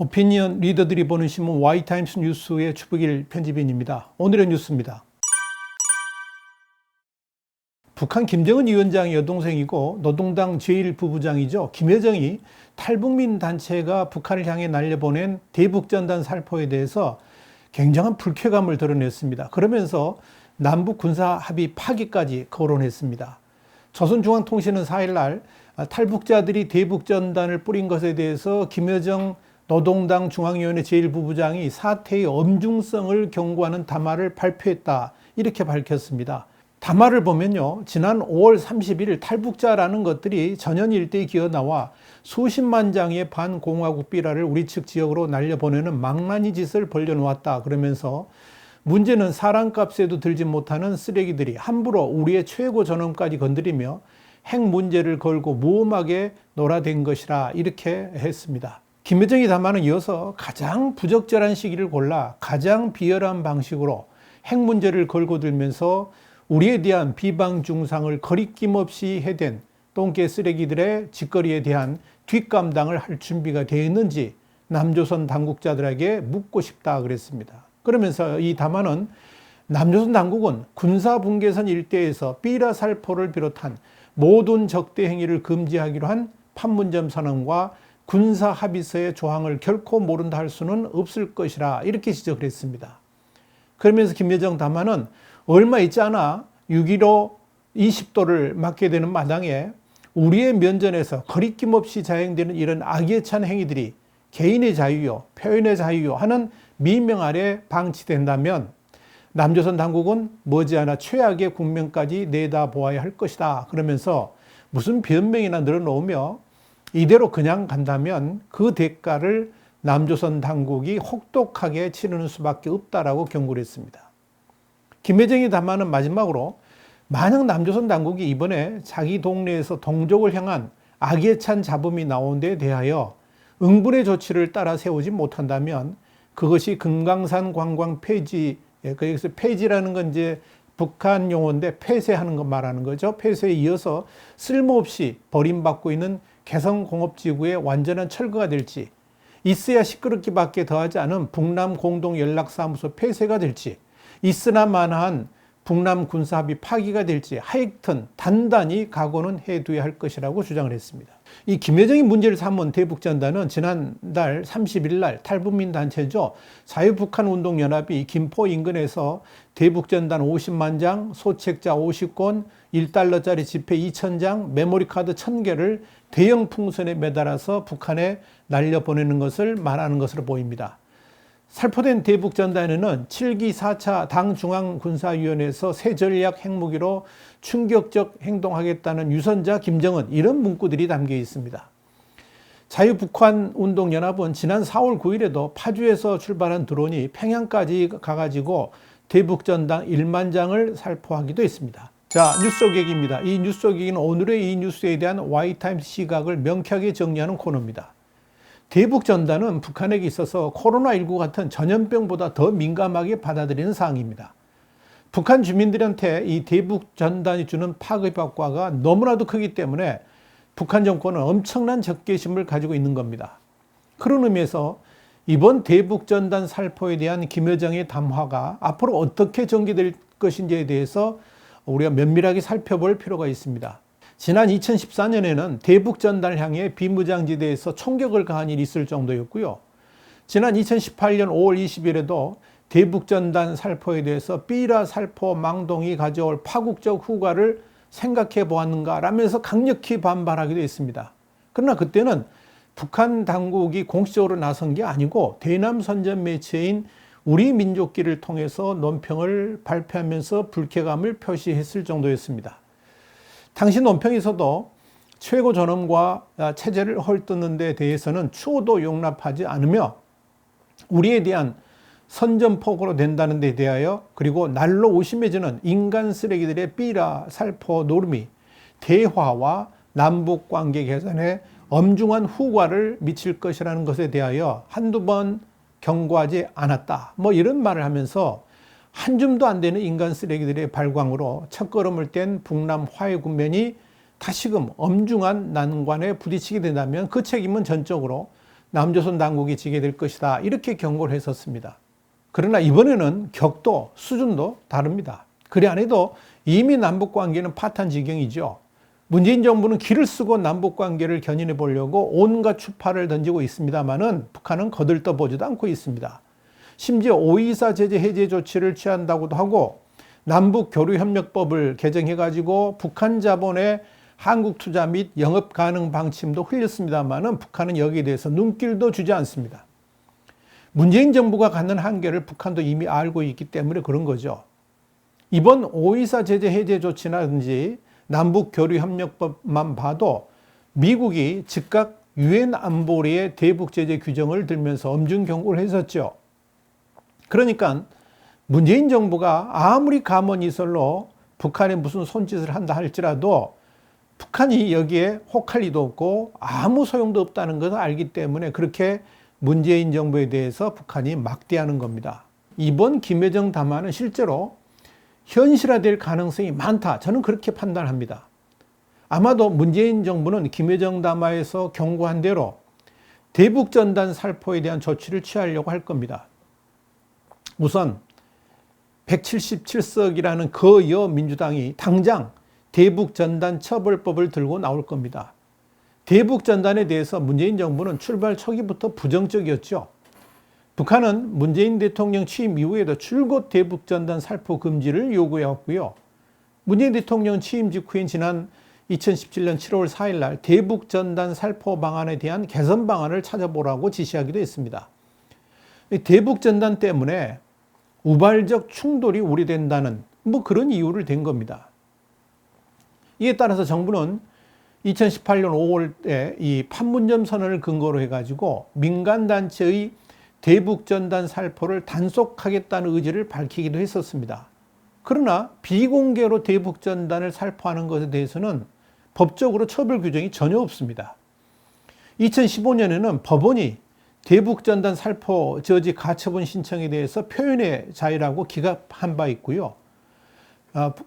오피니언 리더들이 보는 신문 Y타임스 뉴스의 추북일 편집인입니다. 오늘의 뉴스입니다. 북한 김정은 위원장의 여동생이고 노동당 제1부부장이죠. 김여정이 탈북민 단체가 북한을 향해 날려보낸 대북전단 살포에 대해서 굉장한 불쾌감을 드러냈습니다. 그러면서 남북 군사 합의 파기까지 거론했습니다. 조선중앙통신은 4일날 탈북자들이 대북전단을 뿌린 것에 대해서 김여정 노동당 중앙위원회 제1부부장이 사태의 엄중성을 경고하는 담화를 발표했다. 이렇게 밝혔습니다. 담화를 보면요, 지난 5월 30일 탈북자라는 것들이 전현 일대에 기어나와 수십만 장의 반공화국 삐라를 우리 측 지역으로 날려보내는 망나니 짓을 벌려놓았다. 그러면서 문제는 사람값에도 들지 못하는 쓰레기들이 함부로 우리의 최고 존엄까지 건드리며 핵 문제를 걸고 무엄하게 놀아댄 것이라 이렇게 했습니다. 김여정이 담화는 이어서 가장 부적절한 시기를 골라 가장 비열한 방식으로 핵 문제를 걸고 들면서 우리에 대한 비방 중상을 거리낌 없이 해댄 똥개 쓰레기들의 짓거리에 대한 뒷감당을 할 준비가 되어 있는지 남조선 당국자들에게 묻고 싶다 그랬습니다. 그러면서 이 담화는 남조선 당국은 군사분계선 일대에서 삐라 살포를 비롯한 모든 적대 행위를 금지하기로 한 판문점 선언과 군사 합의서의 조항을 결코 모른다 할 수는 없을 것이라 이렇게 지적을 했습니다. 그러면서 김여정 담화는 얼마 있지 않아 6.15 20도를 맞게 되는 마당에 우리의 면전에서 거리낌 없이 자행되는 이런 악에 찬 행위들이 개인의 자유요, 표현의 자유요 하는 미명 아래 방치된다면 남조선 당국은 머지않아 최악의 국면까지 내다보아야 할 것이다. 그러면서 무슨 변명이나 늘어놓으며 이대로 그냥 간다면 그 대가를 남조선 당국이 혹독하게 치르는 수밖에 없다라고 경고를 했습니다. 김여정이 담화는 마지막으로 만약 남조선 당국이 이번에 자기 동네에서 동족을 향한 악에 찬 잡음이 나온 데 대하여 응분의 조치를 따라 세우지 못한다면 그것이 금강산 관광 폐지, 여기서 폐지라는 건 이제 북한 용어인데 폐쇄하는 거 말하는 거죠. 폐쇄에 이어서 쓸모없이 버림받고 있는 개성공업지구의 완전한 철거가 될지, 있어야 시끄럽기밖에 더하지 않은 북남 공동연락사무소 폐쇄가 될지, 있으나 마나한 북남 군사합의 파기가 될지 하여튼 단단히 각오는 해둬야 할 것이라고 주장을 했습니다. 이 김여정이 문제를 삼은 대북전단은 지난달 30일 날 탈북민 단체죠. 자유북한운동연합이 김포 인근에서 대북전단 50만 장, 소책자 50권, 1달러짜리 지폐 2,000장, 메모리카드 1,000개를 대형 풍선에 매달아서 북한에 날려보내는 것을 말하는 것으로 보입니다. 살포된 대북전단에는 7기 4차 당중앙군사위원회에서 새 전략 핵무기로 충격적 행동하겠다는 유선자 김정은 이런 문구들이 담겨 있습니다. 자유북한운동연합은 지난 4월 9일에도 파주에서 출발한 드론이 평양까지 가가지고 대북전단 1만 장을 살포하기도 했습니다. 자, 뉴스 소개기입니다. 이 뉴스 소개기는 오늘의 이 뉴스에 대한 Y타임스 시각을 명쾌하게 정리하는 코너입니다. 대북전단은 북한에게 있어서 코로나19 같은 전염병보다 더 민감하게 받아들이는 사항입니다. 북한 주민들한테 이 대북전단이 주는 파급 효과가 너무나도 크기 때문에 북한 정권은 엄청난 적개심을 가지고 있는 겁니다. 그런 의미에서 이번 대북전단 살포에 대한 김여정의 담화가 앞으로 어떻게 전개될 것인지에 대해서 우리가 면밀하게 살펴볼 필요가 있습니다. 지난 2014년에는 대북전단을 향해 비무장지대에서 총격을 가한 일이 있을 정도였고요. 지난 2018년 5월 20일에도 대북전단 살포에 대해서 삐라 살포 망동이 가져올 파국적 후과를 생각해 보았는가 라면서 강력히 반발하기도 했습니다. 그러나 그때는 북한 당국이 공식적으로 나선 게 아니고 대남 선전 매체인 우리 민족기를 통해서 논평을 발표하면서 불쾌감을 표시했을 정도였습니다. 당시 논평에서도 최고 존엄과 체제를 헐뜯는 데 대해서는 추호도 용납하지 않으며 우리에 대한 선전포고로 된다는 데 대하여 그리고 날로 오심해지는 인간 쓰레기들의 삐라 살포 노름이 대화와 남북관계 개선에 엄중한 후과를 미칠 것이라는 것에 대하여 한두 번 경고하지 않았다. 이런 말을 하면서 한 줌도 안 되는 인간 쓰레기들의 발광으로 첫걸음을 뗀 북남 화해 국면이 다시금 엄중한 난관에 부딪히게 된다면 그 책임은 전적으로 남조선 당국이 지게 될 것이다. 이렇게 경고를 했었습니다. 그러나 이번에는 격도, 수준도 다릅니다. 그래 안 해도 이미 남북관계는 파탄 지경이죠. 문재인 정부는 기를 쓰고 남북관계를 견인해 보려고 온갖 추파를 던지고 있습니다만은 북한은 거들떠보지도 않고 있습니다. 심지어 5.24 제재 해제 조치를 취한다고도 하고 남북교류협력법을 개정해가지고 북한 자본의 한국 투자 및 영업 가능 방침도 흘렸습니다만은 북한은 여기에 대해서 눈길도 주지 않습니다. 문재인 정부가 갖는 한계를 북한도 이미 알고 있기 때문에 그런 거죠. 이번 5.24 제재 해제 조치라든지 남북교류협력법만 봐도 미국이 즉각 유엔 안보리의 대북 제재 규정을 들면서 엄중 경고를 했었죠. 그러니까 문재인 정부가 아무리 감언이설로 북한에 무슨 손짓을 한다 할지라도 북한이 여기에 혹할 리도 없고 아무 소용도 없다는 것을 알기 때문에 그렇게 문재인 정부에 대해서 북한이 막대하는 겁니다. 이번 김여정 담화는 실제로 현실화될 가능성이 많다. 저는 그렇게 판단합니다. 아마도 문재인 정부는 김여정 담화에서 경고한 대로 대북전단 살포에 대한 조치를 취하려고 할 겁니다. 우선 177석이라는 거여 민주당이 당장 대북전단 처벌법을 들고 나올 겁니다. 대북전단에 대해서 문재인 정부는 출발 초기부터 부정적이었죠. 북한은 문재인 대통령 취임 이후에도 줄곧 대북전단 살포 금지를 요구해왔고요. 문재인 대통령 취임 직후인 지난 2017년 7월 4일 날 대북전단 살포 방안에 대한 개선 방안을 찾아보라고 지시하기도 했습니다. 대북전단 때문에 우발적 충돌이 우려된다는 그런 이유를 댄 겁니다. 이에 따라서 정부는 2018년 5월에 이 판문점 선언을 근거로 해가지고 민간단체의 대북전단 살포를 단속하겠다는 의지를 밝히기도 했었습니다. 그러나 비공개로 대북전단을 살포하는 것에 대해서는 법적으로 처벌 규정이 전혀 없습니다. 2015년에는 법원이 대북전단 살포 저지 가처분 신청에 대해서 표현의 자유라고 기각한 바 있고요.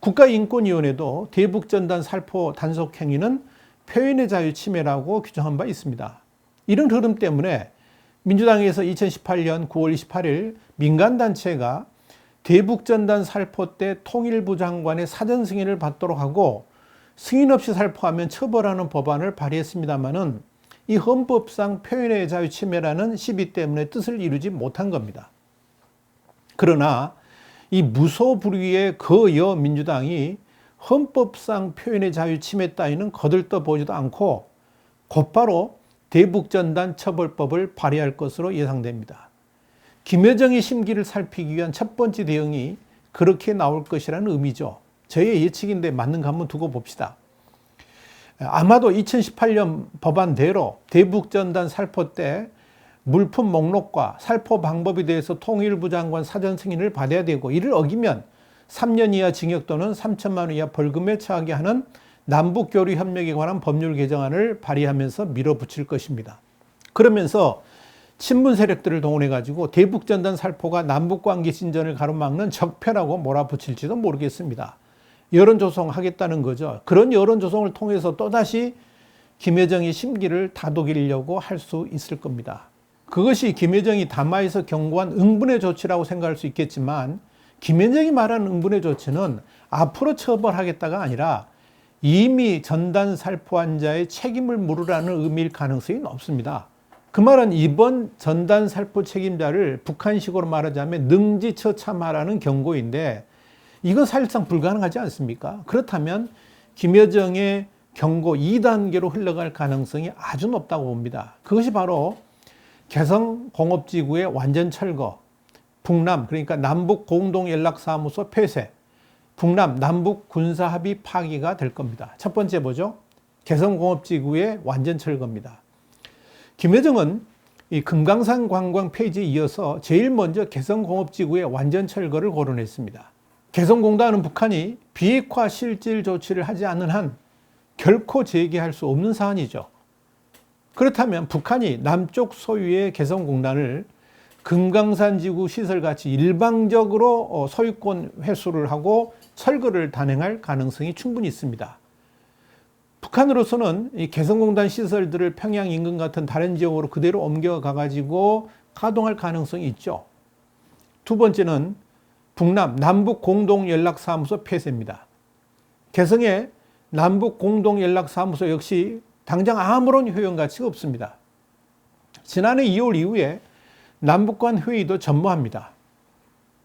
국가인권위원회도 대북전단 살포 단속 행위는 표현의 자유 침해라고 규정한 바 있습니다. 이런 흐름 때문에 민주당에서 2018년 9월 28일 민간단체가 대북전단 살포 때 통일부 장관의 사전 승인을 받도록 하고 승인 없이 살포하면 처벌하는 법안을 발의했습니다마는 이 헌법상 표현의 자유 침해라는 시비 때문에 뜻을 이루지 못한 겁니다. 그러나 이 무소불위의 거여 민주당이 헌법상 표현의 자유 침해 따위는 거들떠보지도 않고 곧바로 대북전단 처벌법을 발의할 것으로 예상됩니다. 김여정의 심기를 살피기 위한 첫 번째 대응이 그렇게 나올 것이라는 의미죠. 저의 예측인데 맞는가 한번 두고 봅시다. 아마도 2018년 법안대로 대북전단 살포 때 물품 목록과 살포 방법에 대해서 통일부 장관 사전 승인을 받아야 되고 이를 어기면 3년 이하 징역 또는 3천만 원 이하 벌금에 처하게 하는 남북교류협력에 관한 법률 개정안을 발의하면서 밀어붙일 것입니다. 그러면서 친문 세력들을 동원해가지고 대북전단 살포가 남북관계 진전을 가로막는 적폐라고 몰아붙일지도 모르겠습니다. 여론 조성하겠다는 거죠. 그런 여론 조성을 통해서 또다시 김여정의 심기를 다독이려고 할 수 있을 겁니다. 그것이 김여정이 담화에서 경고한 응분의 조치라고 생각할 수 있겠지만 김여정이 말한 응분의 조치는 앞으로 처벌하겠다가 아니라 이미 전단 살포한 자의 책임을 물으라는 의미일 가능성이 높습니다. 그 말은 이번 전단 살포 책임자를 북한식으로 말하자면 능지처참하라는 경고인데 이건 사실상 불가능하지 않습니까? 그렇다면 김여정의 경고 2단계로 흘러갈 가능성이 아주 높다고 봅니다. 그것이 바로 개성공업지구의 완전 철거, 북남 그러니까 남북 공동연락사무소 폐쇄, 북남 남북 군사합의 파기가 될 겁니다. 첫 번째 뭐죠? 개성공업지구의 완전 철거입니다. 김여정은 이 금강산 관광 페이지에 이어서 제일 먼저 개성공업지구의 완전 철거를 거론했습니다. 개성공단은 북한이 비핵화 실질 조치를 하지 않는 한 결코 재개할 수 없는 사안이죠. 그렇다면 북한이 남쪽 소유의 개성공단을 금강산 지구 시설같이 일방적으로 소유권 회수를 하고 철거를 단행할 가능성이 충분히 있습니다. 북한으로서는 이 개성공단 시설들을 평양 인근 같은 다른 지역으로 그대로 옮겨가가지고 가동할 가능성이 있죠. 두 번째는 남북 공동연락사무소 폐쇄입니다. 개성의 남북 공동연락사무소 역시 당장 아무런 효용 가치가 없습니다. 지난해 2월 이후에 남북 간 회의도 전무합니다.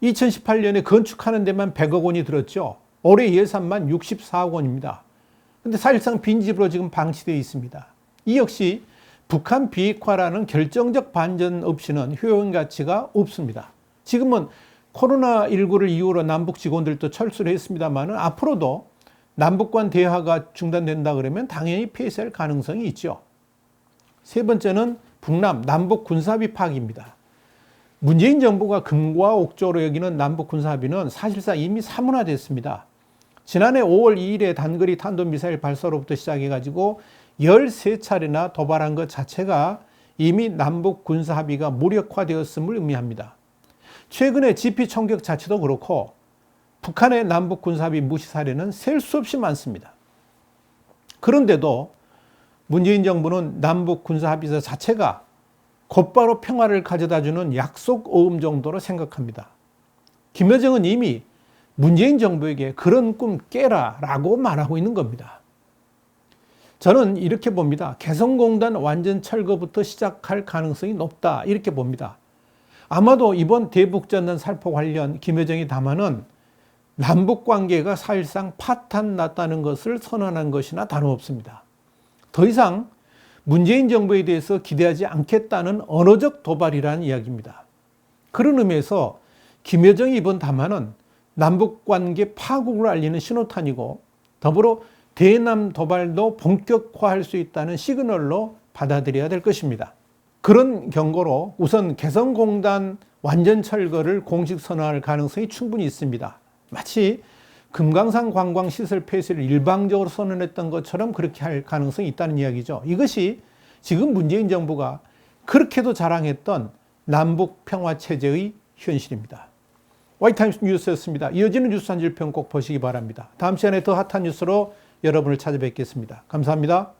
2018년에 건축하는 데만 100억 원이 들었죠. 올해 예산만 64억 원입니다. 근데 사실상 빈집으로 지금 방치되어 있습니다. 이 역시 북한 비핵화라는 결정적 반전 없이는 효용 가치가 없습니다. 지금은 코로나19를 이유로 남북 직원들도 철수를 했습니다만 앞으로도 남북 간 대화가 중단된다 그러면 당연히 폐쇄할 가능성이 있죠. 세 번째는 남북 군사합의 파기입니다. 문재인 정부가 금과 옥조로 여기는 남북 군사합의는 사실상 이미 사문화됐습니다. 지난해 5월 2일에 단거리 탄도미사일 발사로부터 시작해가지고 13차례나 도발한 것 자체가 이미 남북 군사합의가 무력화되었음을 의미합니다. 최근에 GP 총격 자체도 그렇고 북한의 남북 군사합의 무시 사례는 셀 수 없이 많습니다. 그런데도 문재인 정부는 남북 군사합의서 자체가 곧바로 평화를 가져다주는 약속 어음 정도로 생각합니다. 김여정은 이미 문재인 정부에게 그런 꿈 깨라 라고 말하고 있는 겁니다. 저는 이렇게 봅니다. 개성공단 완전 철거부터 시작할 가능성이 높다 이렇게 봅니다. 아마도 이번 대북전단 살포 관련 김여정이 담화는 남북관계가 사실상 파탄 났다는 것을 선언한 것이나 다름없습니다. 더 이상 문재인 정부에 대해서 기대하지 않겠다는 언어적 도발이라는 이야기입니다. 그런 의미에서 김여정의 이번 담화는 남북관계 파국을 알리는 신호탄이고 더불어 대남 도발도 본격화할 수 있다는 시그널로 받아들여야 될 것입니다. 그런 경고로 우선 개성공단 완전 철거를 공식 선언할 가능성이 충분히 있습니다. 마치 금강산 관광시설 폐쇄를 일방적으로 선언했던 것처럼 그렇게 할 가능성이 있다는 이야기죠. 이것이 지금 문재인 정부가 그렇게도 자랑했던 남북 평화체제의 현실입니다. 와이타임스 뉴스였습니다. 이어지는 뉴스 한 줄 평 꼭 보시기 바랍니다. 다음 시간에 더 핫한 뉴스로 여러분을 찾아뵙겠습니다. 감사합니다.